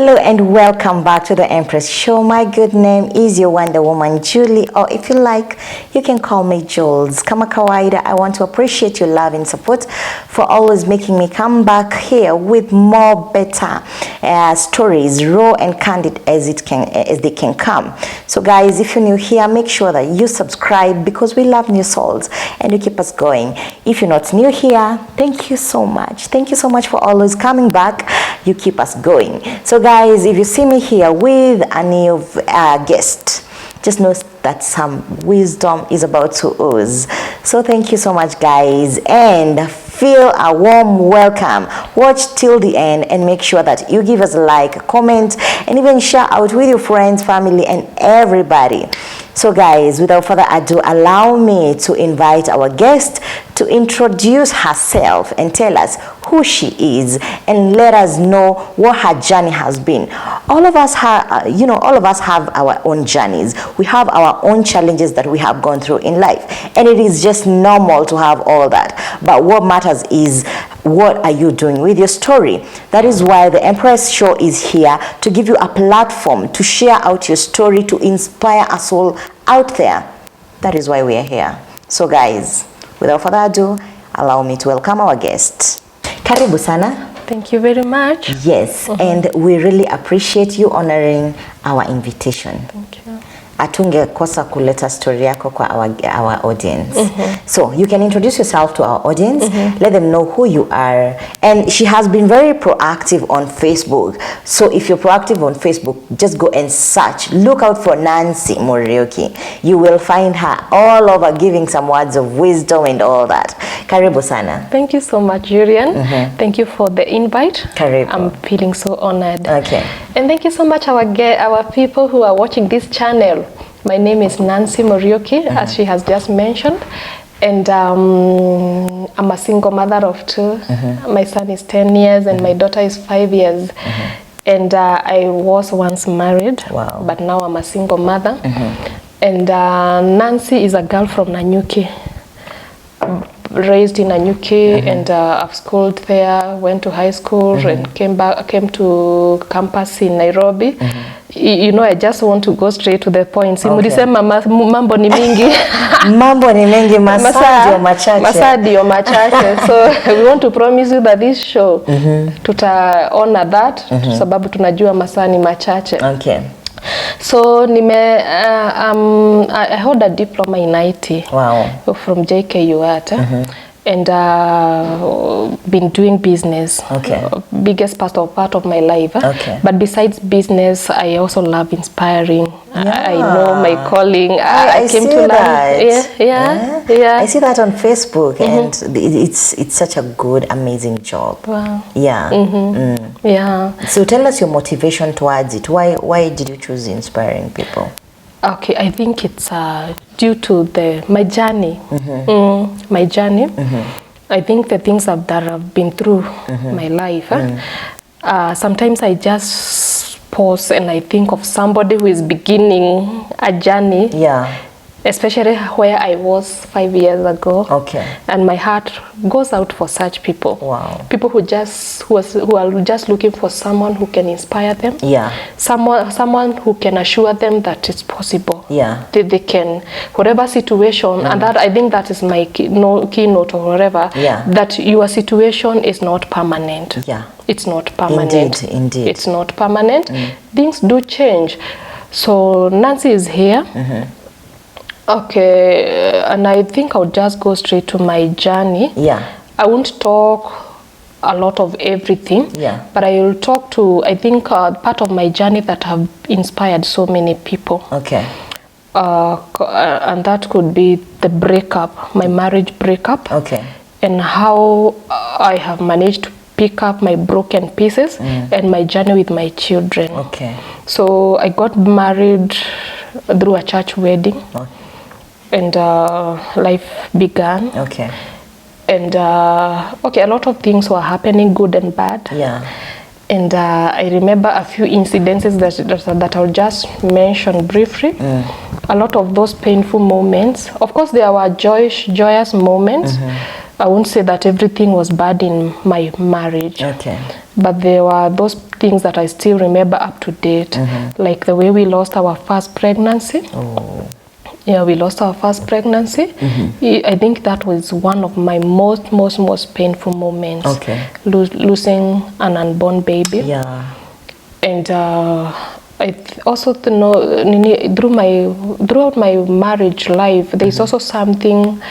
Hello and welcome back to the Empress Show. My good name is your Wonder Woman Julie, or if you like, you can call me Jules. Kama kawaida, I want to appreciate your love and support for always making me come back here with more better stories, raw and candid as they can come. So guys, if you're new here, make sure that you subscribe because we love new souls and you keep us going. If you're not new here, thank you so much. Thank you so much for always coming back. You keep us going. So guys, if you see me here with a new guest, just know that some wisdom is about to ooze. So thank you so much guys, and feel a warm welcome. Watch till the end and make sure that you give us a like, comment, and even share out with your friends, family, and everybody. So guys, without further ado, allow me to invite our guest to introduce herself and tell us who she is and let us know what her journey has been. All of us have, all of us have our own journeys. We have our own challenges that we have gone through in life, and it is just normal to have all that. But what matters is, what are you doing with your story? That is why the Empress Show is here, to give you a platform to share out your story, to inspire us all out there. That is why we are here. So guys, without further ado, allow me to welcome our guest. Karibu sana. Thank you very much. Yes, and we really appreciate you honoring our invitation. Thank you. Atungekosa kuleta story yako kwa our audience. So you can introduce yourself to our audience, let them know who you are. And she has been very proactive on Facebook. So if you're proactive on Facebook, just go and search. Look out for Nancy Muriuki. You will find her all over giving some words of wisdom and all that. Karibu sana. Thank you so much, Julian. Thank you for the invite. Karibu. I'm feeling so honored. Okay. And thank you so much our people who are watching this channel. My name is Nancy Muriuki, as she has just mentioned, and I'm a single mother of two. My son is 10 years and my daughter is 5 years. And I was once married, but now I'm a single mother. And Nancy is a girl from Muriuki, raised in Muriuki, and I've schooled there, went to high school, and came to campus in Nairobi. You know, I just want to go straight to the point. Mulisema mambo ni mingi. Mambo ni mengi, masadio machache. Masadio machache. So we want to promise you that this show tuta honor that, sababu tunajua masaa ni machache. Okay. So I hold a diploma in IT. Wow. From JKU and been doing business. Okay. Biggest part of my life. Okay. But besides business, I also love inspiring. I know my calling. I came to learn. Yeah. I see that on Facebook, and it's such a good, amazing job. Wow. Yeah. Yeah. So tell us your motivation towards it. Why did you choose inspiring people? Okay, I think it's due to my journey. My journey. I think the things that I've been through my life. Sometimes I just pause and I think of somebody who is beginning a journey. Yeah. Especially where I was 5 years ago. Okay. And my heart goes out for such people. Wow. People who are just looking for someone who can inspire them. Yeah. Someone who can assure them that it's possible. Yeah. That they can, whatever situation, and that I think that is my keynote or whatever. Yeah. That your situation is not permanent. Yeah. It's not permanent. Indeed. It's not permanent. Things do change. So Nancy is here. Okay, and I think I'll just go straight to my journey. Yeah. I won't talk a lot of everything. Yeah. But I will talk to, I think, part of my journey that have inspired so many people. Okay. And that could be the breakup, my marriage breakup. Okay. And how I have managed to pick up my broken pieces and my journey with my children. Okay. So I got married through a church wedding. Okay. And life began. Okay. And okay, a lot of things were happening, good and bad. Yeah. And I remember a few incidences that I'll just mention briefly. A lot of those painful moments. Of course, there were joyous moments, I won't say that everything was bad in my marriage. Okay. But there were those things that I still remember up to date, like the way we lost our first pregnancy. Oh. Yeah, we lost our first pregnancy. I think that was one of my most painful moments. Okay. Losing an unborn baby. Yeah. And I also know throughout my marriage life, there's also something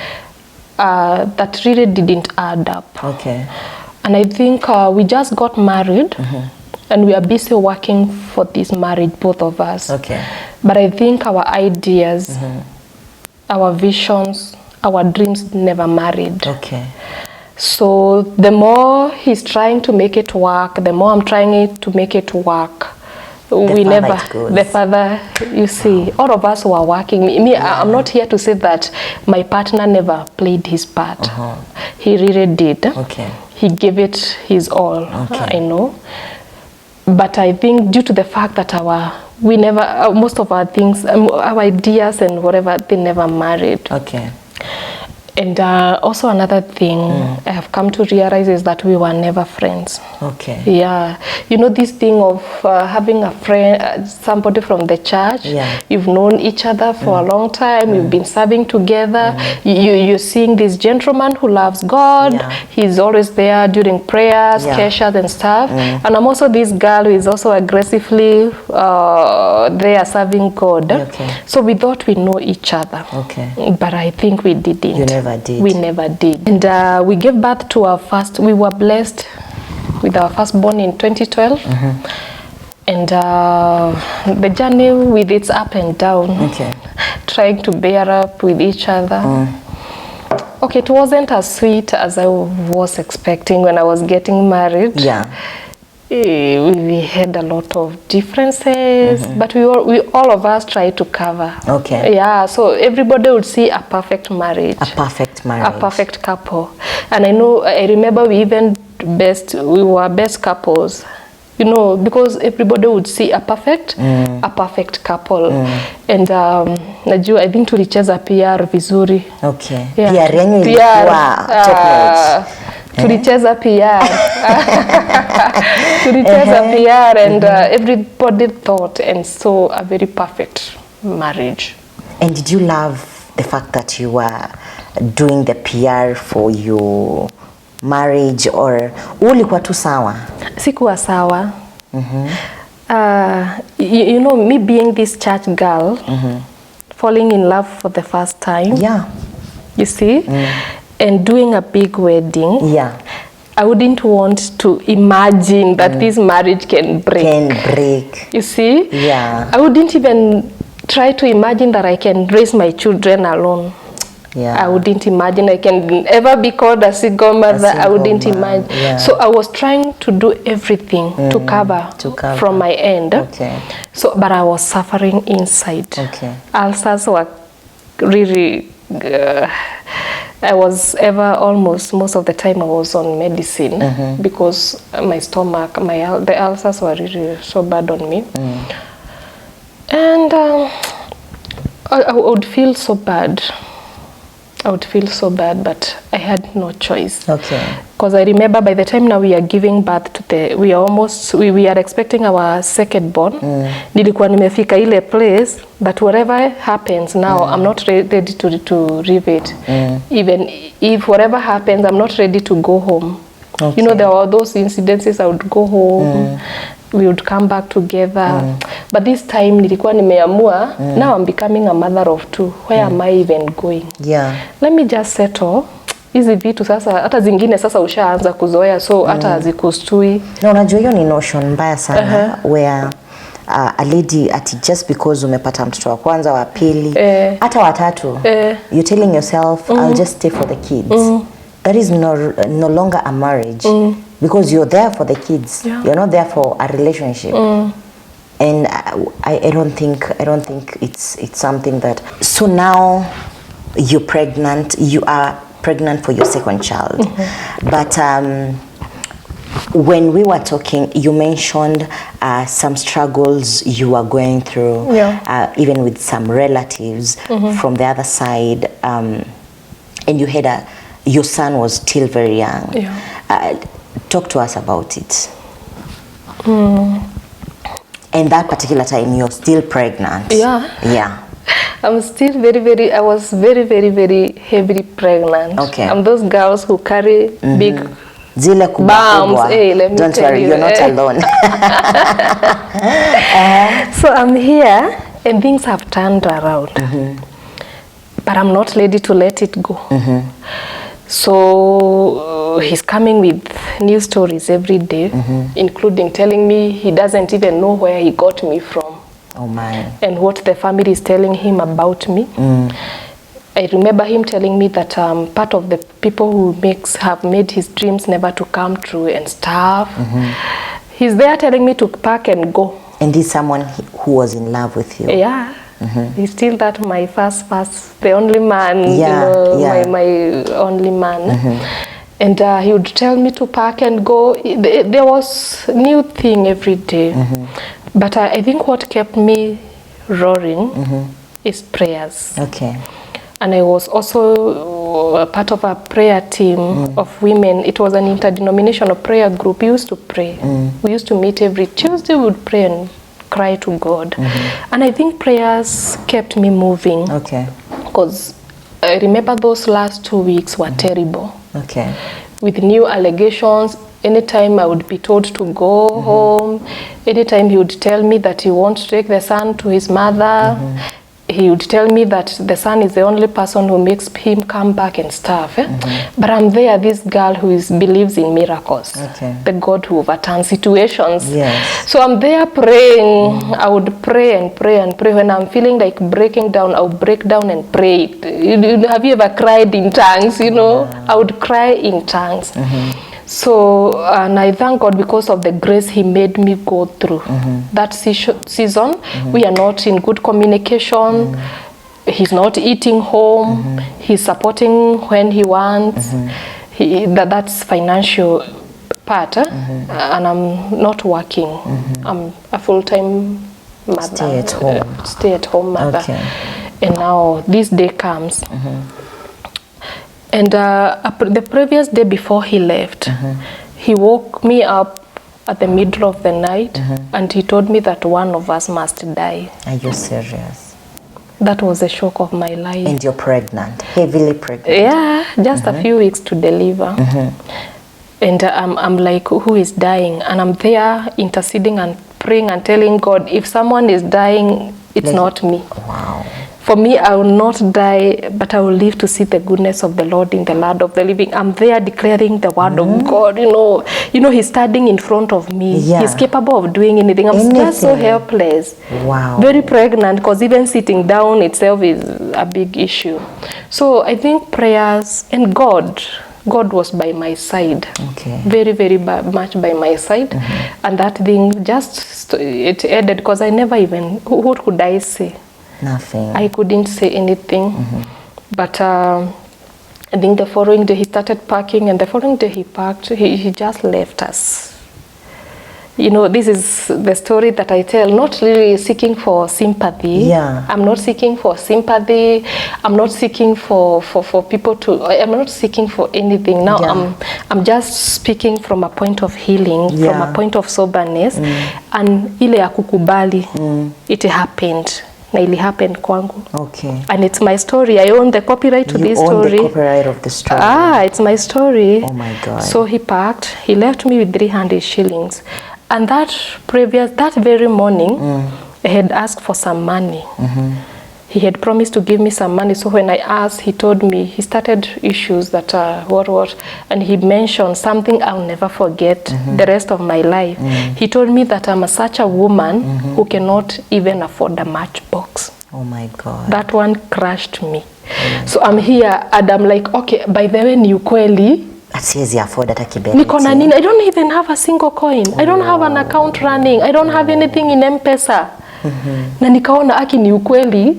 that really didn't add up. Okay. And I think we just got married, and we are busy working for this marriage, both of us. Okay. But I think our ideas, our visions, our dreams never married. Okay. So the more he's trying to make it work, the more I'm trying to make it work. The further, you see, all of us were working. I'm not here to say that my partner never played his part. He really did. Okay. He gave it his all. Okay. I know. But I think due to the fact that most of our things, our ideas and whatever, they never married. Okay. And also another thing I have come to realize is that we were never friends. Okay. Yeah. You know this thing of having a friend, somebody from the church. Yeah. You've known each other for a long time. You've been serving together. You're seeing this gentleman who loves God. Yeah. He's always there during prayers, keshas and stuff. And I'm also this girl who is also aggressively there serving God. Okay. So we thought we know each other. Okay. But I think we didn't. You never did. We never did. And we gave birth to our first, we were blessed with our firstborn in 2012. And the journey with its up and down, trying to bear up with each other. Okay, it wasn't as sweet as I was expecting when I was getting married. Yeah. We had a lot of differences, but we all of us tried to cover. Okay. Yeah, so everybody would see a perfect marriage. A perfect marriage. A perfect couple. And I remember we were best couples. You know, because everybody would see a perfect couple. And I think tulicheza PR vizuri. Okay. Yeah. PR yenyu ilikuwa top notch. Tulicheza PR. Tulicheza PR and everybody thought and saw a very perfect marriage. And did you love the fact that you were doing the PR for your marriage, or ulikuwa tu sawa? Sikuwa sawa. You know, me being this church girl, falling in love for the first time. Yeah. You see? And doing a big wedding. Yeah. I wouldn't want to imagine that this marriage can break. Can break. You see? Yeah. I wouldn't even try to imagine that I can raise my children alone. Yeah. I wouldn't imagine I can ever be called a single mother. I wouldn't imagine. Yeah. So I was trying to do everything to cover from my end. Okay. So, but I was suffering inside. Okay. Ulcers were really. I was most of the time I was on medicine because my stomach, the ulcers were really so bad on me. And I would feel so bad. I would feel so bad, but I had no choice. Okay. Because I remember by the time now we are giving birth to we are expecting our second born. Nilikuwa nimefika ile place that whatever happens now, I'm not ready to leave it. Even if whatever happens, I'm not ready to go home. Okay. You know, there were those incidences I would go home. We would come back together. But this time nilikuwa nimeamua, now I'm becoming a mother of two. Where am I even going? Yeah. Let me just settle. Hizi vitu sasa, hata zingine sasa ushaanza kuzoea, so hata hazikustui. No, unajua hiyo ni notion mbaya sana, where a lady just because umepata mtoto wa kwanza, wa pili, hata watatu, you're telling yourself, I'll just stay for the kids. That is no longer a marriage, because you're there for the kids. Yeah. You're not there for a relationship. And I don't think it's something that. So now you're pregnant. You are pregnant for your second child. But when we were talking, you mentioned some struggles you were going through, even with some relatives from the other side, and you had your son was still very young. Yeah. Talk to us about it. And that particular time, you're still pregnant. Yeah. Yeah. I'm still I was very heavily pregnant. Okay. I'm those girls who carry big Zile bumps. Hey, let me Don't tell worry, you, you're not alone. So I'm here and things have turned around. But I'm not ready to let it go. So he's coming with new stories every day, including telling me he doesn't even know where he got me from. Oh my. And what the family is telling him about me. I remember him telling me that part of the people who have made his dreams never to come true and stuff. He's there telling me to pack and go. And he's someone who was in love with you. Yeah. He's still that my first, the only man, Yeah, you know, yeah. my only man. And he would tell me to pack and go. There was new thing every day. But I think what kept me roaring is prayers. Okay. And I was also a part of a prayer team of women. It was an interdenominational prayer group. We used to pray. We used to meet every Tuesday. We would pray and cry to God. And I think prayers kept me moving. Okay. Because I remember those last 2 weeks were terrible. Okay. With new allegations. Anytime I would be told to go home, anytime he would tell me that he wants to take the son to his mother, he would tell me that the son is the only person who makes him come back and stuff. But I'm there, this girl who believes in miracles, the God who overturns situations. Yes. So I'm there praying. I would pray and pray and pray. When I'm feeling like breaking down, I would break down and pray. Have you ever cried in tongues? You know, I would cry in tongues. So, and I thank God because of the grace he made me go through. That season, we are not in good communication. He's not eating home. He's supporting when he wants. That's financial part. And I'm not working. I'm a full-time mother. Stay-at-home mother. Okay. And now this day comes. And the previous day before he left, he woke me up at the middle of the night and he told me that one of us must die. Are you serious? That was a shock of my life. And you're pregnant, heavily pregnant. Yeah, just a few weeks to deliver. And I'm like, who is dying? And I'm there interceding and praying and telling God, if someone is dying, it's not me. Wow. For me, I will not die, but I will live to see the goodness of the Lord in the land of the living. I'm there declaring the word of God. You know, he's standing in front of me. Yeah. He's capable of doing anything. I'm just so helpless. Wow. Very pregnant, because even sitting down itself is a big issue. So I think prayers and God was by my side. Okay. Very much by my side. And that thing just, it ended, because I never even, what could I say? Nothing. I couldn't say anything. But I think the following day he started packing, and the following day he packed, he just left us. You know, this is the story that I tell, not really seeking for sympathy. Yeah. I'm not seeking for sympathy. I'm not seeking for people to, I'm not seeking for anything. Now I'm just speaking from a point of healing, from a point of soberness. And ile ya kukubali, it happened. Na ili happen kwangu. Okay. And it's my story. I own the copyright to this story. You own the copyright of the story. It's my story. Oh my God. So he packed. He left me with 300 shillings. And that very morning, I had asked for some money. He had promised to give me some money. So when I asked, he told me, he started issues that what, and he mentioned something I'll never forget the rest of my life. He told me that I'm such a woman who cannot even afford a matchbox. Oh my God. That one crushed me. So I'm here and I'm like, okay, by the way, ni ukweli. Siwezi afford hata kibeti. Niko na nini? I don't even have a single coin. I don't have an account running. I don't have anything in M-Pesa. Na nikaona aki ni ukweli,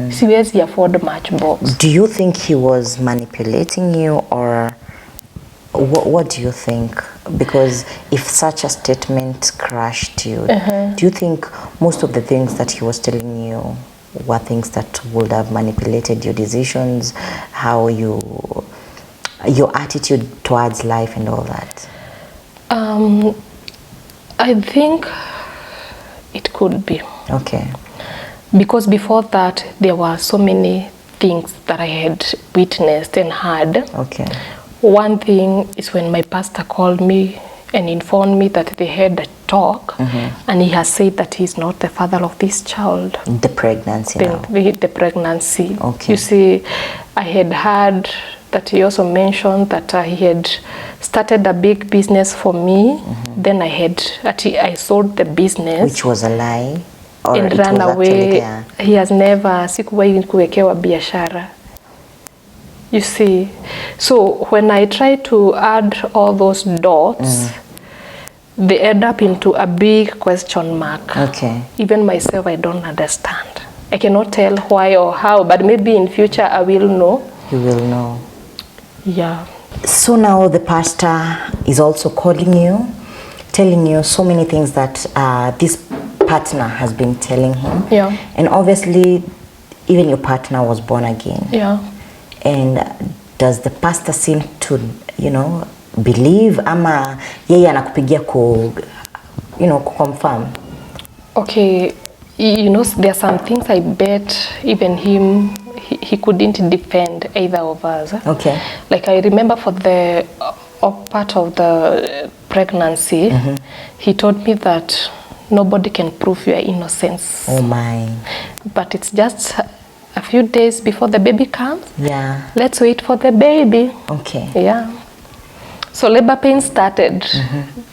siwezi afford matchbox. Do you think he was manipulating you, or what do you think? Because if such a statement crushed you, do you think most of the things that he was telling you were things that would have manipulated your decisions, how you your attitude towards life and all that? I think it could be. Okay. Because before that, there were so many things that I had witnessed and heard. Okay. One thing is when my pastor called me and informed me that they had a talk, and he has said that he's not the father of this child. The pregnancy now. The pregnancy. Okay. You see, I had heard that he also mentioned that he had started a big business for me. Then I sold the business. Which was a lie? Or and it ran was away. actually, He has never, sikuwahi kuwekewa biashara. You see, so when I try to add all those dots, they end up into a big question mark. Okay. Even myself, I don't understand. I cannot tell why or how, but maybe in future I will know. You will know. Yeah. So now the pastor is also calling you, telling you so many things that this partner has been telling him. Yeah. And obviously, even your partner was born again. Yeah. And does the pastor seem to, believe ama yeye anakupigia confirm? Okay, there are some things I bet even him, he couldn't defend either of us. Okay. Like I remember for the part of the pregnancy, he told me that nobody can prove your innocence. Oh my. But it's just a few days before the baby comes. Yeah. Let's wait for the baby. Okay. Yeah. So labor pain started.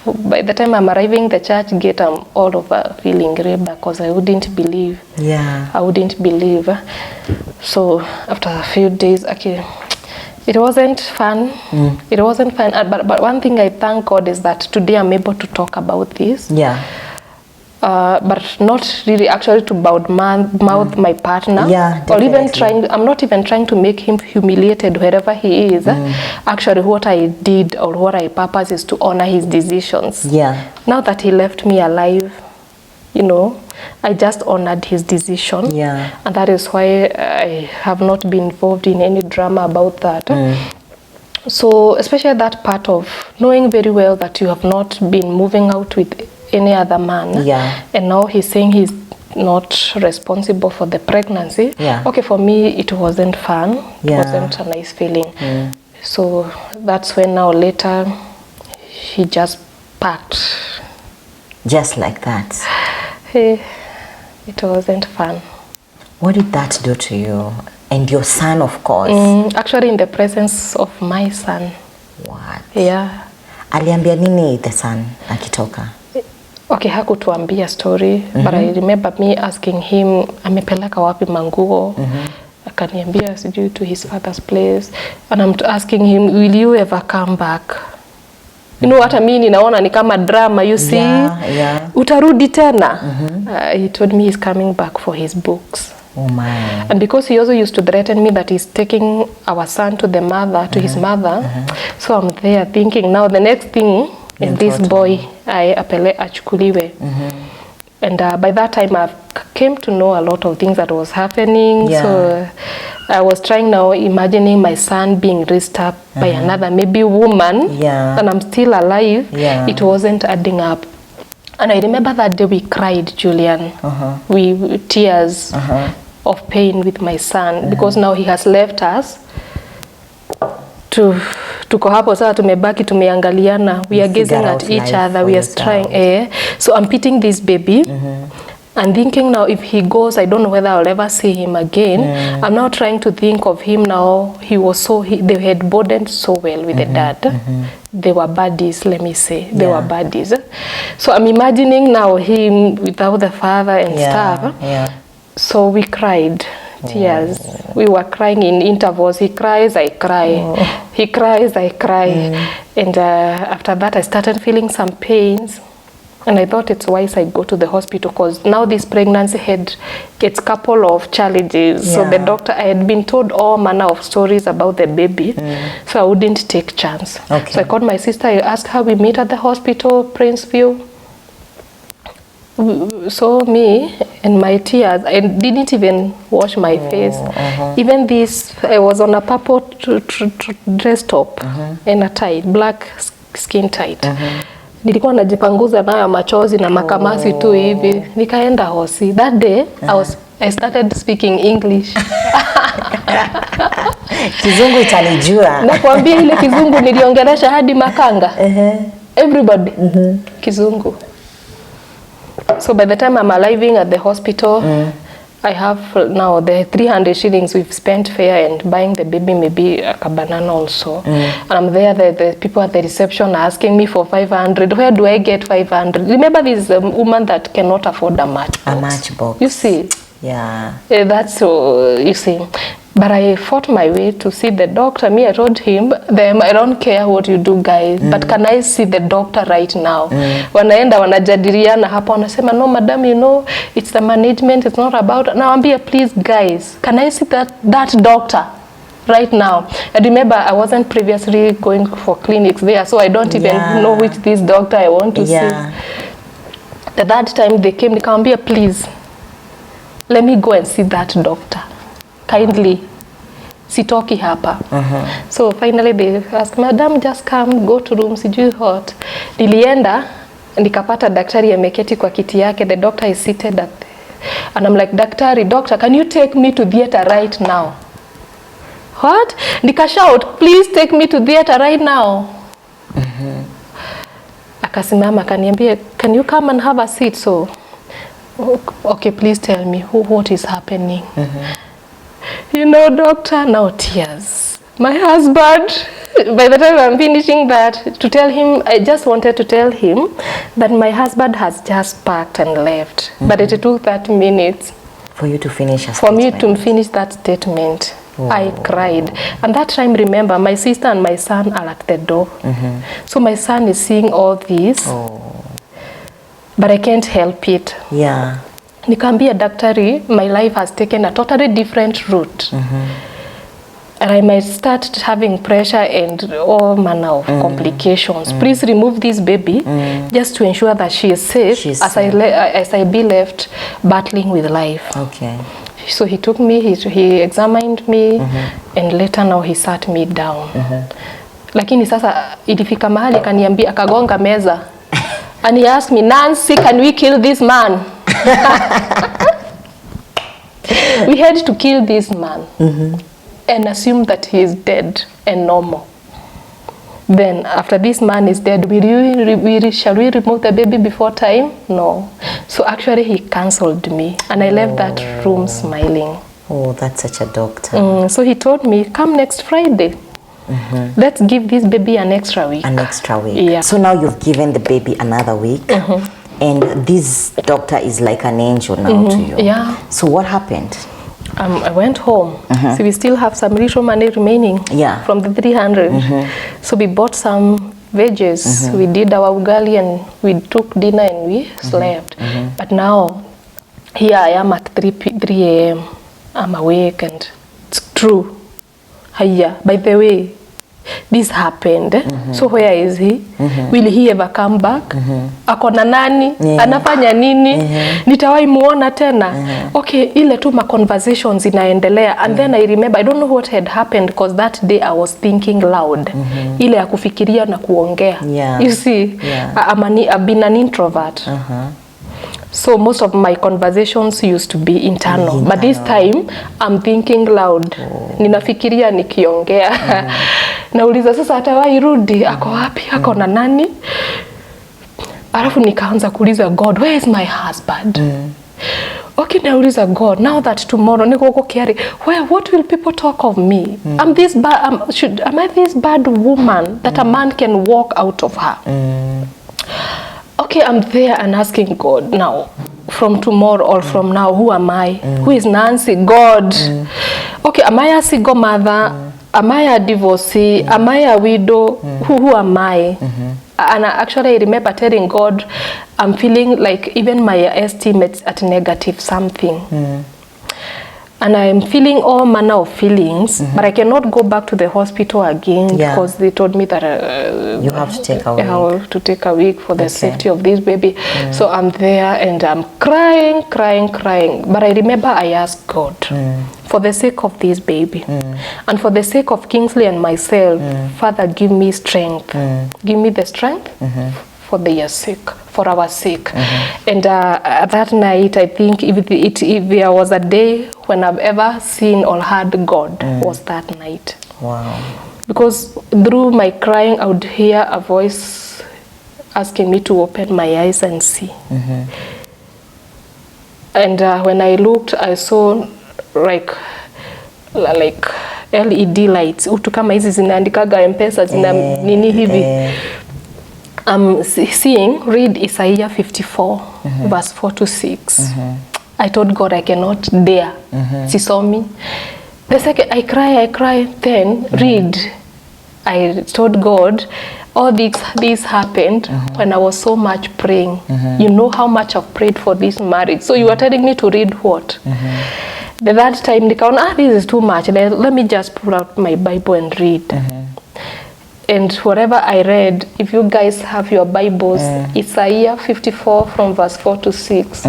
By the time I'm arriving the church gate, I'm all over feeling labor because I wouldn't believe. Yeah. I wouldn't believe. So after a few days, okay, it wasn't fun. It wasn't fun. But one thing I thank God is that today I'm able to talk about this. Yeah. But not really actually to mouth my partner. Yeah, or even definitely. I'm not even trying to make him humiliated wherever he is. Actually, what I did or what I purpose is to honor his decisions. Yeah. Now that he left me alive, I just honored his decision. Yeah. And that is why I have not been involved in any drama about that. So especially that part of knowing very well that you have not been moving out with any other man. Yeah. And now he's saying he's not responsible for the pregnancy. Yeah. Okay, for me, it wasn't fun. It Yeah. wasn't a nice feeling. So that's when now later he just packed. Just like that. It wasn't fun. What did that do to you? And your son, of course. Actually, in the presence of my son. What? Yeah. Aliambia nini the son akitoka? Okay, hakutuambia story, but I remember me asking him, amepeleka wapi manguo? Akaniambia sijui to his father's place. And I'm asking him, will you ever come back? Hata mimi ninaona ni kama drama, you see. Yeah. Utarudi tena? He told me he's coming back for his books. Oh my. And because he also used to threaten me that he's taking our son to the mother, to his mother. So I'm there thinking, now the next thing is this boy achukuliwe. And by that time I came to know a lot of things that was happening. Yeah. So I was trying now imagining my son being raised up by another maybe woman. Yeah. And I'm still alive. Yeah. It wasn't adding up. And I remember that day we cried, Julian. We tears of pain with my son because now he has left us. Tuko hapo sasa tumebaki tumeangaliana. We are gazing at each other. We are trying. So I'm pitying this baby. And thinking now if he goes, I don't know whether I'll ever see him again. I'm now trying to think of him now. They had bonded so well with the dad. They were buddies, let me say. They were buddies. So I'm imagining now him without the father and stuff. Yeah. So we cried. Tears. We were crying in intervals. He cries, I cry. He cries, I cry. And after that, I started feeling some pains. And I thought it's wise I go to the hospital because now this pregnancy gets a couple of challenges. Yeah. So the doctor, I had been told all manner of stories about the baby. So I wouldn't take chance. Okay. So I called my sister. I asked her, we meet at the hospital, Princeview. saw me and my tears. I didn't even wash my face. Even this, I was on a purple dress top and a tie, black skin tight. Nilikuwa najipanguza nayo machozi na makamasi tu hivi. Nikaenda hosi. That day, I started speaking English. Kizungu itanijua. Nakwambia ile kizungu niliongelesha hadi makanga. Everybody. Kizungu. So by the time I'm arriving at the hospital, I have now the 300 shillings we've spent fare and buying the baby maybe a banana also. And I'm there, the people at the reception are asking me for 500. Where do I get 500? Remember this woman that cannot afford a matchbox. A matchbox. You see? Yeah. That's so, you see. But I fought my way to see the doctor. Me, I told him, I don't care what you do, guys, but can I see the doctor right now? Wanaenda, wanajadiliana hapa, wanasema, no, madam, you know, it's the management, it's not about... Now, I'm here, please, guys, can I see that doctor right now? And remember, I wasn't previously going for clinics there, so I don't even know which this doctor I want to see. The third time they came, nikamwambia, please, let me go and see that doctor. Kindly, sitoki hapa. So finally they asked, madam, just come, go to room, sijui hot. Nilienda, nikapata daktari ameketi kwa kiti yake. The doctor is seated at and I'm like, doctor, can you take me to theater right now? What? Nika shout, please take me to theater right now. Akasimama, akaniambia, can you come and have a seat? So, okay, please tell me what is happening. You know, doctor, now tears. My husband, by the time I'm finishing that, to tell him, I just wanted to tell him that my husband has just packed and left. But it took 30 minutes. For you to finish a statement. For me to finish that statement. I cried. And that time, remember, my sister and my son are at the door. So my son is seeing all this. But I can't help it. Yeah. Nikaambia daktari, my life has taken a totally different route. And I might start having pressure and all manner of complications. Please remove this baby just to ensure that she is safe as I be left battling with life. Okay. So he took me, he examined me, and later now he sat me down. Lakini sasa ilifika mahali akaniambia, akagonga meza. And he asked me, Nancy, can we kill this man? We had to kill this man and assume that he is dead and normal. Then after this man is dead, shall we remove the baby before time? No. So actually he cancelled me and I left that room smiling. Oh, that's such a doctor. So he told me, come next Friday. Let's give this baby an extra week. An extra week. Yeah. So now you've given the baby another week. And this doctor is like an angel now to you. Yeah. So what happened? I went home. So we still have some little money remaining from the 300. So we bought some veggies. We did our ugali and we took dinner and we slept. But now, here I am at 3 a.m. I'm awake and it's true. Hiya, by the way, this happened. So where is he? Will he ever come back? Ako na nani? Anafanya nini? Nitawai muona tena? Okay, ile tu ma conversations inaendelea. And then I remember, I don't know what had happened because that day I was thinking loud. Ile ya kufikiria na kuongea. You see, I've been an introvert. So most of my conversations used to be internal. But this time, I'm thinking loud. Ninafikiria nikiongea. Nauliza sasa atawahi rudi, ako wapi, ako na nani? Alafu nikaanza kuuliza God, where is my husband? Okay, nauliza God, now that tomorrow niko Kiari, what will people talk of me? Am I this bad woman that a man can walk out of her? Okay, I'm there and asking God, now, from tomorrow or from now, who am I? Who is Nancy? God. Okay, am I a single mother? Am I a divorcee? Am I a widow? Who am I? And actually, I remember telling God, I'm feeling like even my estimates at negative something. And I'm feeling all manner of feelings, but I cannot go back to the hospital again because they told me that you have to take a week. I have to take a week for the safety of this baby. So I'm there and I'm crying. But I remember I asked God for the sake of this baby and for the sake of Kingsley and myself, Father, give me strength. Give me the strength for their sake, for our sake. And that night, I think if there was a day when I've ever seen or heard God, was that night. Wow. Because through my crying, I would hear a voice asking me to open my eyes and see. And when I looked, I saw like LED lights. Utu kama hizi zinaandikaga M-Pesa zina nini hivi. I'm seeing, read Isaiah 54, verse 4 to 6. I told God I cannot dare. She saw me. The second I cry, then read. I told God, all this happened when I was so much praying. You know how much I've prayed for this marriage. So you are telling me to read what? The third time, this is too much. Let me just pull out my Bible and read. And whatever I read, if you guys have your Bibles, Isaiah 54 from verse 4 to 6,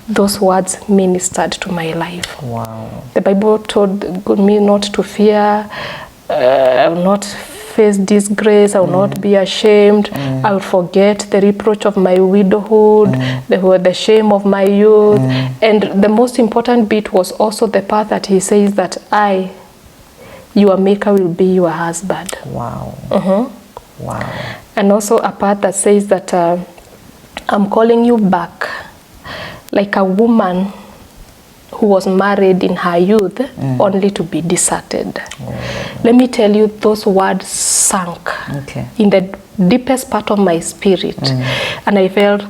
those words ministered to my life. Wow. The Bible told me not to fear, I will not face disgrace, I will not be ashamed, I will forget the reproach of my widowhood, the shame of my youth. And the most important bit was also the part that he says that your maker will be your husband. Wow. Wow. And also a part that says that I'm calling you back like a woman who was married in her youth only to be deserted. Let me tell you, those words sank in the deepest part of my spirit. And I felt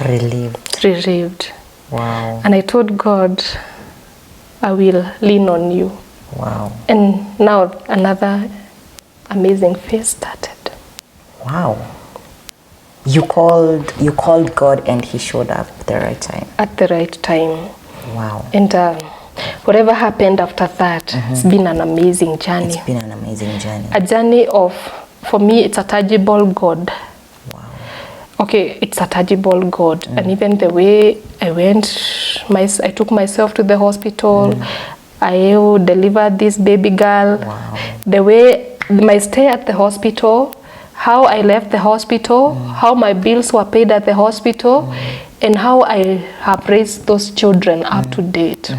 relieved. Wow. And I told God, I will lean on you. Wow. And now another amazing phase started. Wow. You called God and he showed up at the right time. At the right time. Wow. And whatever happened after that, it's been an amazing journey. It's been an amazing journey. A journey of, for me, it's a tangible God. Wow. Okay, it's a tangible God. And even the way I went, I took myself to the hospital, I delivered this baby girl. Wow. The way my stay at the hospital, how I left the hospital, how my bills were paid at the hospital, and how I have raised those children up to date.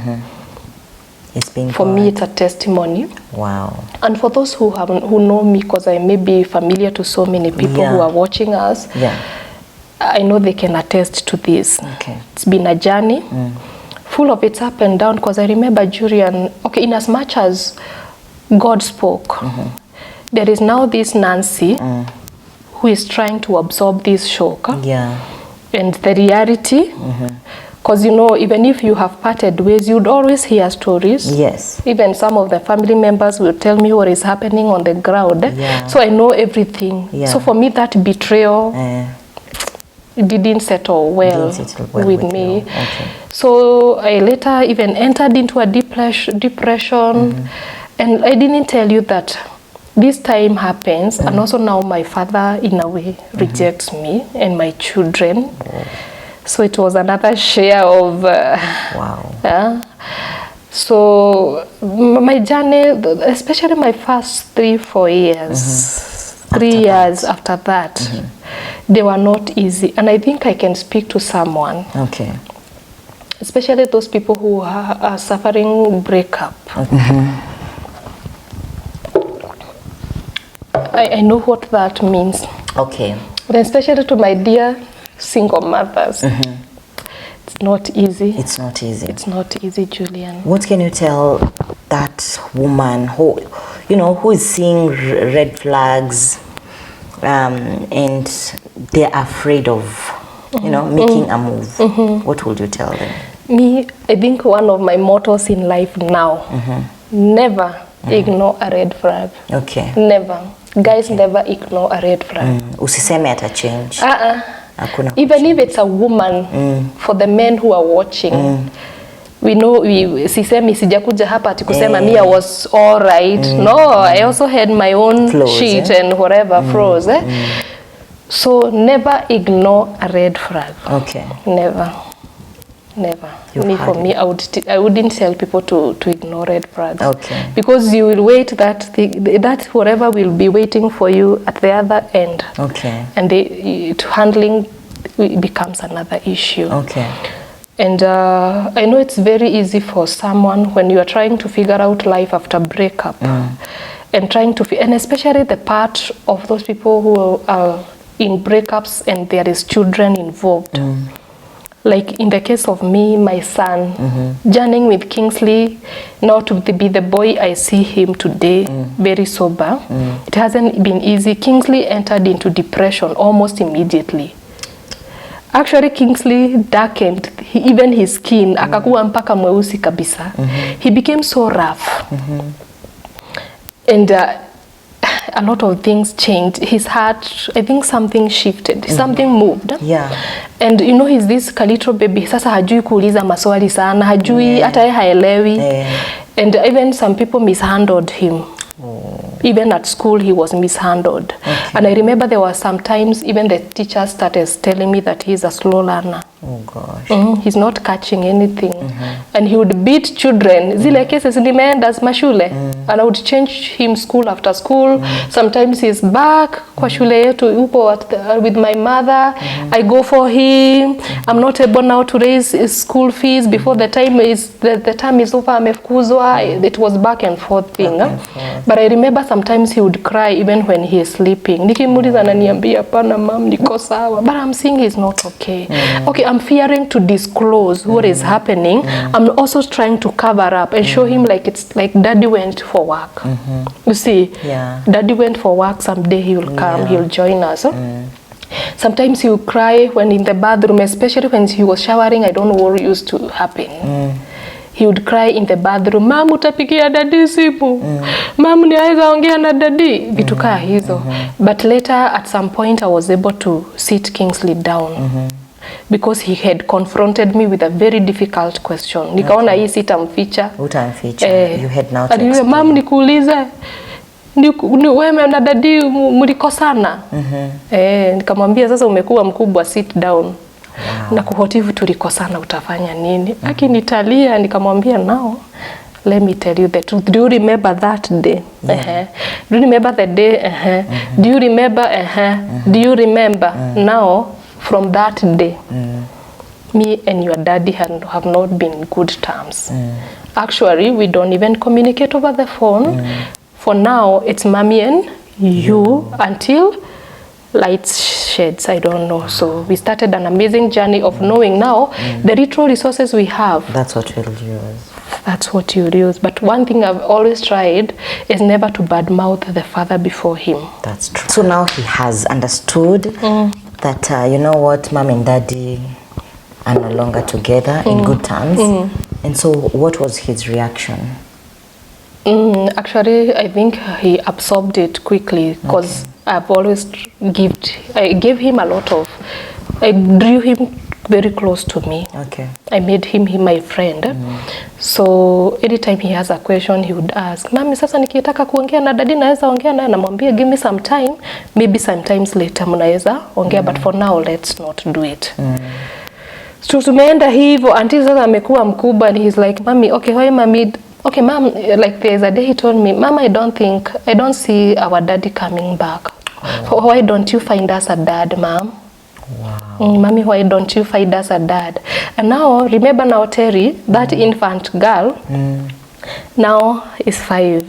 It's been for me, it's a testimony. Wow. And for those who know me, because I may be familiar to so many people who are watching us, I know they can attest to this. Okay. It's been a journey. Full of its up and down, because I remember Julian, in as much as God spoke, there is now this Nancy who is trying to absorb this shock. And the reality, because even if you have parted ways, you'd always hear stories. Yes. Even some of the family members will tell me what is happening on the ground. So I know everything. So for me, that betrayal, it didn't settle well with me. Okay. So I later even entered into a depression. And I didn't tell you that this time happens. And also now my father, in a way, rejects me and my children. So it was another share of... So my journey, especially my first 3-4 years, 3 years after that, they were not easy. And I think I can speak to someone. Okay. Especially those people who are suffering breakup. I know what that means. Okay. And especially to my dear single mothers. It's not easy. It's not easy. It's not easy, Julian. What can you tell that woman who is seeing red flags, and they're afraid of, making a move? What would you tell them? Me, I think one of my mottos in life now, never ignore a red flag. Okay. Never. Guys, never ignore a red flag. Usiseme ata change. Even if it's a woman, for the men who are watching, we know, sisemi sijakuja hapa ati kusema me I was all right. No, I also had my own flaws, shit and whatever flaws. So never ignore a red flag. Okay. Never. Me, for me, I wouldn't tell people to ignore red flags. Okay. Because you will wait that whatever will be waiting for you at the other end. Okay. And handling becomes another issue. Okay. And I know it's very easy for someone when you are trying to figure out life after breakup and trying to, and especially the part of those people who are in breakups and there is children involved. Like in the case of me, my son, journeying with Kingsley, now to be the boy I see him today, very sober. It hasn't been easy. Kingsley entered into depression almost immediately. Actually, Kingsley darkened, even his skin, akakuwa mpaka mweusi kabisa. He became so rough. And a lot of things changed. His heart, I think something shifted, something moved. Yeah. And you know, he's this little baby. Sasa hajui kuuliza maswali sana, hajui, hata yeye haelewi. And even some people mishandled him. Even at school, he was mishandled. And I remember there were some times even the teachers started telling me that he's a slow learner. Oh gosh. He's not catching anything. And he would beat children. Zile cases nimeenda mashule. And I would change him school after school. Sometimes he's back kwa shule yetu uko with my mother. I go for him. I'm not able now to raise his school fees before the time is over. Amefukuzwa. It was back and forth thing. But I remember sometimes he would cry even when he is sleeping. Nikimuuliza ananiambia pana mom niko sawa. But I'm seeing he's not okay. Okay, I'm fearing to disclose what is happening. I'm also trying to cover up and show him like it's like daddy went for work. You see, daddy went for work, someday he will come, he'll join us. Sometimes he will cry when in the bathroom, especially when he was showering. I don't know what used to happen. He would cry in the bathroom, mom utapigia dadi simu, mom niaweza ongea na dadi, vitu kaa hizo. But later at some point I was able to sit Kingsley down. Because he had confronted me with a very difficult question. Nikaona hii sitamficha. Utamficha. You had now to explain. Mom nikuulize, wewe na dadi mlikosana? Nikamwambia sasa umekuwa mkubwa, sit down. Na kuhotivu tulikosana, utafanya nini? Akinitalia, nikamwambia now let me tell you the truth. Do you remember that day? Do you remember the day? Do you remember? Do you remember? Now from that day, me and your daddy have not been in good terms. Actually, we don't even communicate over the phone. For now, it's mommy and you until light sheds, I don't know. So we started an amazing journey of knowing now the little resources we have. That's what we'll use. That's what you'll use. But one thing I've always tried is never to badmouth the father before him. That's true. So now he has understood that, you know what, mom and daddy are no longer together in good terms. And so what was his reaction? Actually, I think he absorbed it quickly because I've always I gave him a lot of, I drew him very close to me. I made him my friend. So anytime he has a question, he would ask, mami sasa nikitaka kuongea na dadi naweza ongea naye? Namwambia give me some time, maybe sometimes later mnaweza ongea, but for now let's not do it. So tumeenda hivyo until sasa amekuwa mkubwa and he's like, mami, okay, why mami, okay, mom, like there's a day he told me, mom, I don't see our daddy coming back. Why don't you find us a dad, mom? Wow. Mommy, why don't you find us a dad? And now, remember now, Terry, that infant girl, now is 5.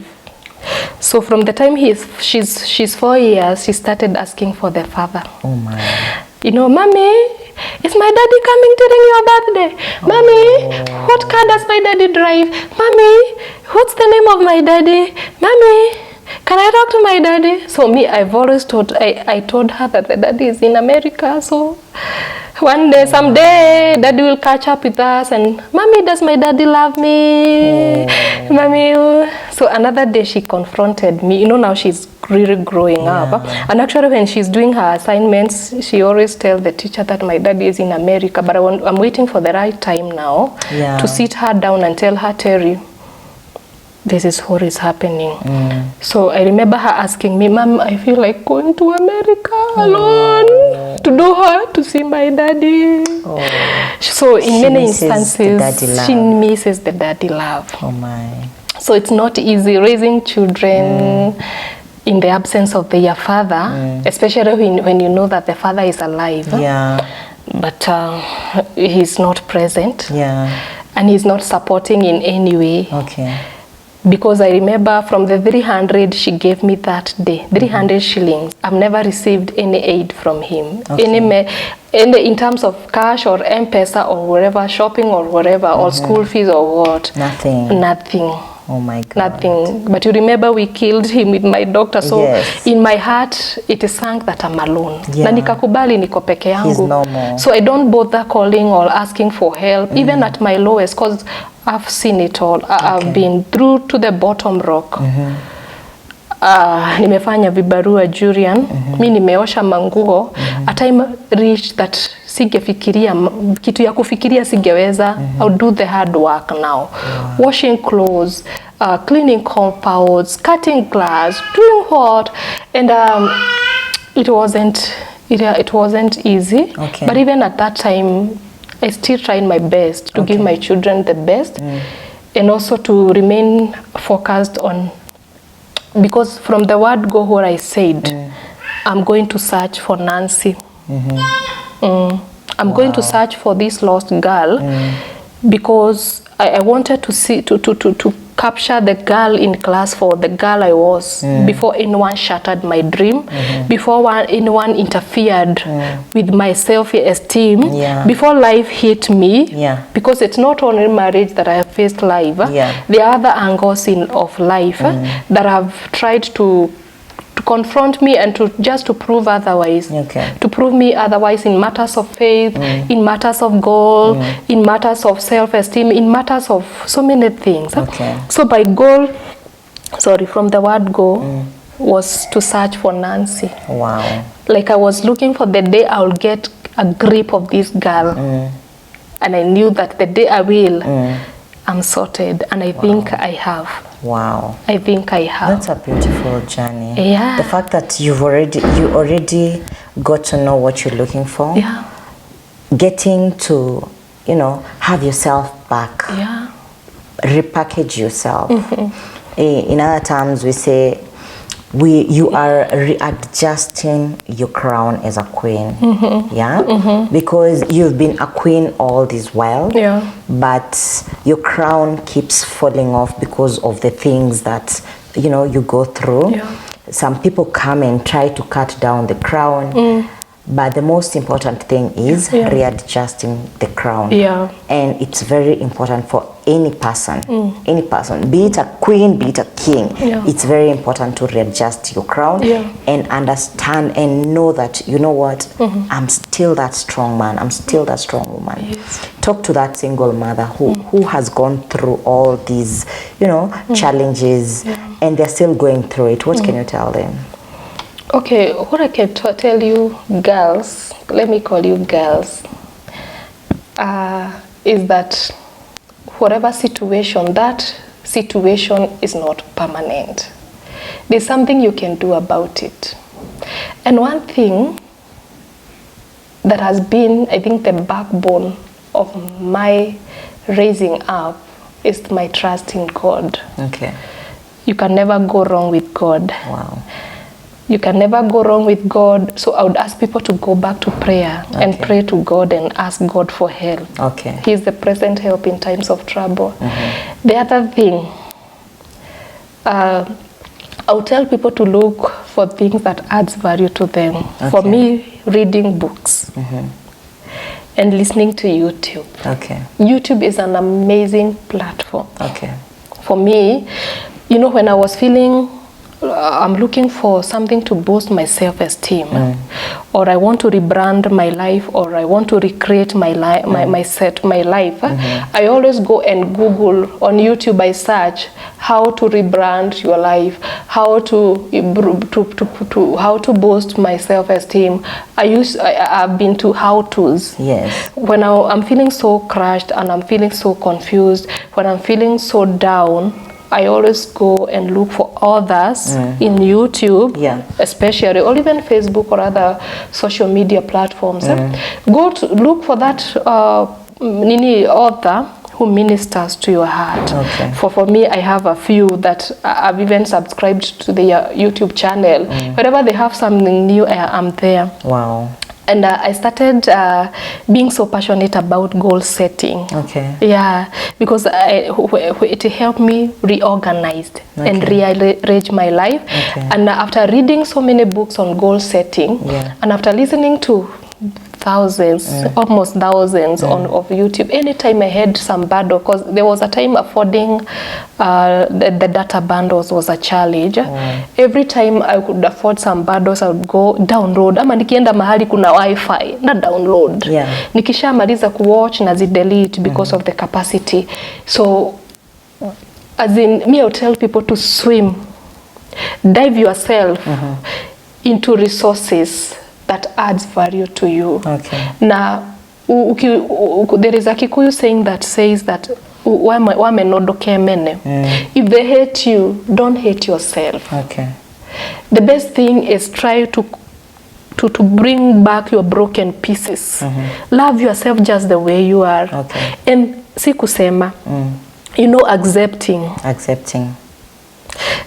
So from the time she's 4 years, she started asking for the father. Oh my. You know, mommy, is my daddy coming during your birthday? Mommy, what car does my daddy drive? Mommy, what's the name of my daddy? Mommy, can I talk to my daddy? So me, I've always told, I told her that the daddy is in America. So One day, someday, daddy will catch up with us and, mommy, does my daddy love me? Mommy. So another day she confronted me. You know, now she's really growing up. And actually when she's doing her assignments, she always tells the teacher that my daddy is in America. But I'm waiting for the right time now to sit her down and tell her, Terry, this is what is happening. So I remember her asking me, Mom, I feel like going to America alone to see my daddy. So in many instances, she misses the daddy love. Oh my. So it's not easy raising children in the absence of their father, especially when you know that the father is alive. But he's not present. And he's not supporting in any way. Because I remember from the 300 she gave me that day, 300 shillings, I've never received any aid from him. In terms of cash or M-Pesa or whatever, shopping or whatever, or school fees or what. Nothing. Oh my God. Nothing. But you remember we killed him with my doctor. So in my heart, it is sunk that I'm alone. Na nikakubali niko peke yangu. He's normal. So I don't bother calling or asking for help, even at my lowest, because I've seen it all. I've been through to the bottom rock. Nimefanya vibarua Jurian. Mi nimeosha manguo. A time reached that singefikiria, kitu ya kufikiria singeweza. I'll do the hard work now. Washing clothes, cleaning compounds, cutting glass, doing what? And it wasn't easy. But even at that time, I still tried my best to give my children the best, and also to remain focused on, because from the word go where I said, I'm going to search for Nancy. I'm going to search for this lost girl, because I wanted to see to capture the girl in class for the girl I was before anyone shattered my dream, before anyone interfered with my self-esteem, before life hit me, because it's not only marriage that I have faced life, there are other angles of life that have tried to confront me and to prove otherwise, to prove me otherwise in matters of faith, in matters of goal, in matters of self-esteem, in matters of so many things. So my goal, from the word go, was to search for Nancy. Like I was looking for the day I will get a grip of this girl, and I knew that the day I will, I'm sorted, and I think I have. I think I have. That's a beautiful journey. The fact that you already got to know what you're looking for. Getting to, have yourself back. Repackage yourself. In other terms, we say you are readjusting your crown as a queen. Because you've been a queen all this while, but your crown keeps falling off because of the things that you go through. Some people come and try to cut down the crown, but the most important thing is readjusting the crown. And it's very important for any person, be it a queen, be it a king. It's very important to readjust your crown and understand and know that, you know what, I'm still that strong man, I'm still that strong woman. Talk to that single mother who has gone through all these, challenges, and they're still going through it. What can you tell them? Okay, what I can tell you girls, let me call you girls, is that whatever situation, that situation is not permanent. There's something you can do about it. And one thing that has been, I think, the backbone of my raising up is my trust in God. You can never go wrong with God. You can never go wrong with God. So I would ask people to go back to prayer and pray to God and ask God for help. He is the present help in times of trouble. The other thing, I would tell people to look for things that adds value to them. For me, reading books and listening to YouTube. YouTube is an amazing platform. For me, when I was feeling I'm looking for something to boost my self-esteem, or I want to rebrand my life, or I want to recreate my life, my life. I always go and Google on YouTube. I search how to rebrand your life, how to how to boost my self-esteem. I've been to how-tos. Yes. When I'm feeling so crushed and I'm feeling so confused, when I'm feeling so down, I always go and look for others in YouTube, especially, or even Facebook or other social media platforms. Go to look for that author who ministers to your heart. Okay. For me, I have a few that I've even subscribed to their YouTube channel. Whenever they have something new, I'm there. Wow. And I started being so passionate about goal setting. Okay. Yeah, because it helped me reorganize and rearrange my life. Okay. And after reading so many books on goal setting, and after listening to thousands, almost thousands of YouTube, anytime I had some bundle, because there was a time affording the data bundles was a challenge. Every time I could afford some bundles, I would go download, ama nikienda mahali kuna wifi na download. Nikisha maliza kuwatch na delete because of the capacity. So as in me, I would tell people to swim, dive yourself into resources that adds value to you. Okay. Now, there is a Kikuyu saying that says that if they hate you, don't hate yourself. Okay. The best thing is try to bring back your broken pieces. Love yourself just the way you are. Okay. And si kusema, you know, accepting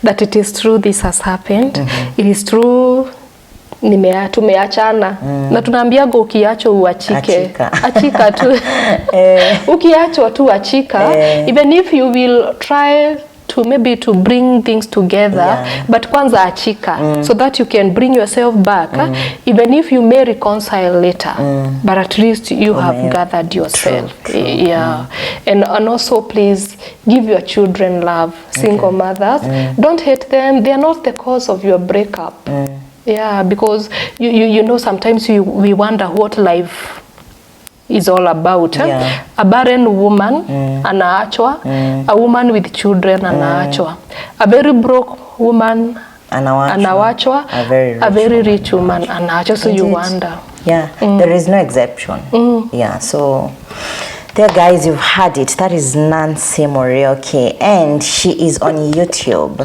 that it is true this has happened. It is true tumeachana na tunaambiaga ukiacho uachike achika tu ukiacho tu achika even if you will try to maybe to bring things together but kwanza achika so that you can bring yourself back even if you may reconcile later but at least you have gathered yourself. True. And also please give your children love. Single mothers, don't hate them. They are not the cause of your breakup. Yeah, because you know sometimes we wonder what life is all about. A barren woman anaachwa, a woman with children anaachwa, a very broke woman anawachwa, a very rich woman anaachwa. So you wonder. Yeah, there is no exception. Yeah, so there guys, you've heard it. That is Nancy Muriuki, and she is on YouTube.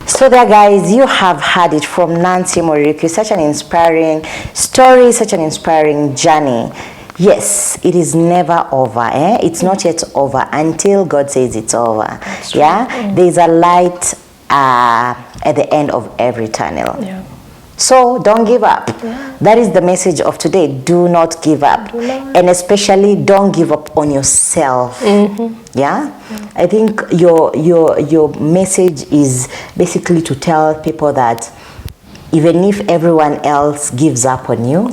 So there guys, you have heard it from Nancy Muriuki. Such an inspiring story, such an inspiring journey. Yes, it is never over. It's not yet over until God says it's over. There's a light at the end of every tunnel. So don't give up. That is the message of today. Do not give up. And especially don't give up on yourself. I think your message is basically to tell people that even if everyone else gives up on you,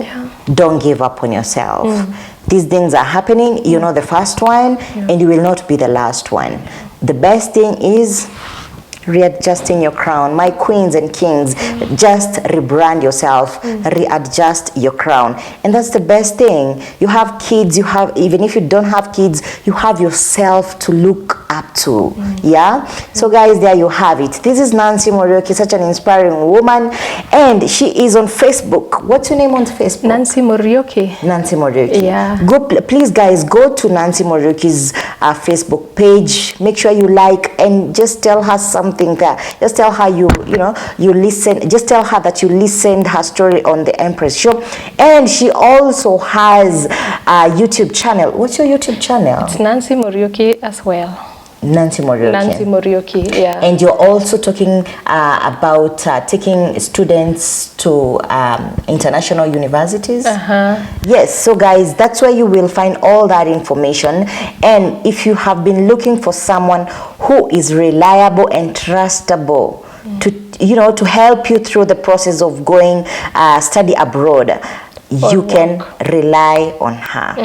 don't give up on yourself. These things are happening. You're not the first one, and you will not be the last one. The best thing is readjusting your crown. My queens and kings, just rebrand yourself, readjust your crown. And that's the best thing. You have kids, you have, even if you don't have kids, you have yourself to look up to. So guys, there you have it. This is Nancy Muriuki, such an inspiring woman, and she is on Facebook. What's your name on Facebook? Nancy Muriuki. Nancy Muriuki. Please guys, go to Nancy Muriuki's Facebook page. Make sure you like and just tell her something there. Just tell her you listen. Just tell her that you listened her story on the Empress Show. And she also has a YouTube channel. What's your YouTube channel? It's Nancy Muriuki as well. Nancy Muriuki. And you're also talking about taking students to international universities. Yes, so guys, that's where you will find all that information. And if you have been looking for someone who is reliable and trustable to help you through the process of going study abroad, you can rely on her.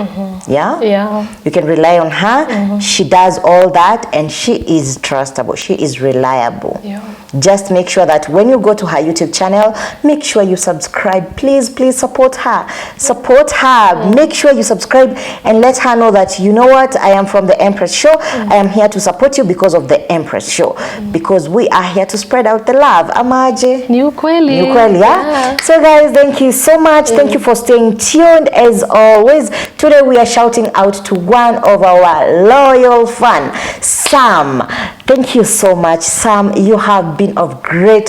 Yeah. You can rely on her. She does all that, and she is trustable. She is reliable. Yeah. Just make sure that when you go to her YouTube channel, make sure you subscribe. Please support her. Support her. Make sure you subscribe and let her know that, you know what, I am from the Empress Show. I am here to support you because of the Empress Show. Because we are here to spread out the love. Amaje? Ni ukweli. Ni ukweli, yeah? So guys, thank you so much. Thank you for staying tuned as always. Today we are shouting out to one of our loyal fan, Sam. Thank you so much, Sam. You have been of great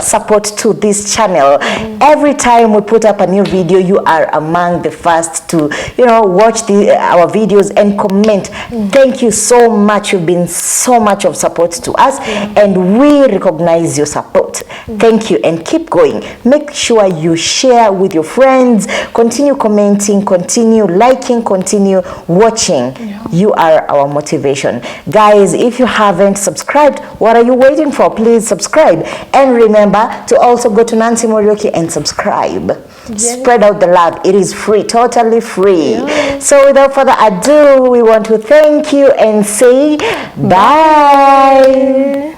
support to this channel. Every time we put up a new video, you are among the first to, you know, watch our videos and comment. Thank you so much. You've been so much of support to us, and we recognize your support. Thank you, and keep going. Make sure you share with your friends. Continue commenting, continue liking, continue watching. You are our motivation. Guys, if you haven't subscribed, what are you waiting for? Please subscribe, and remember to also go to Nancy Muriuki and subscribe. Spread out the love. It is free, totally free. So without further ado, we want to thank you and say bye.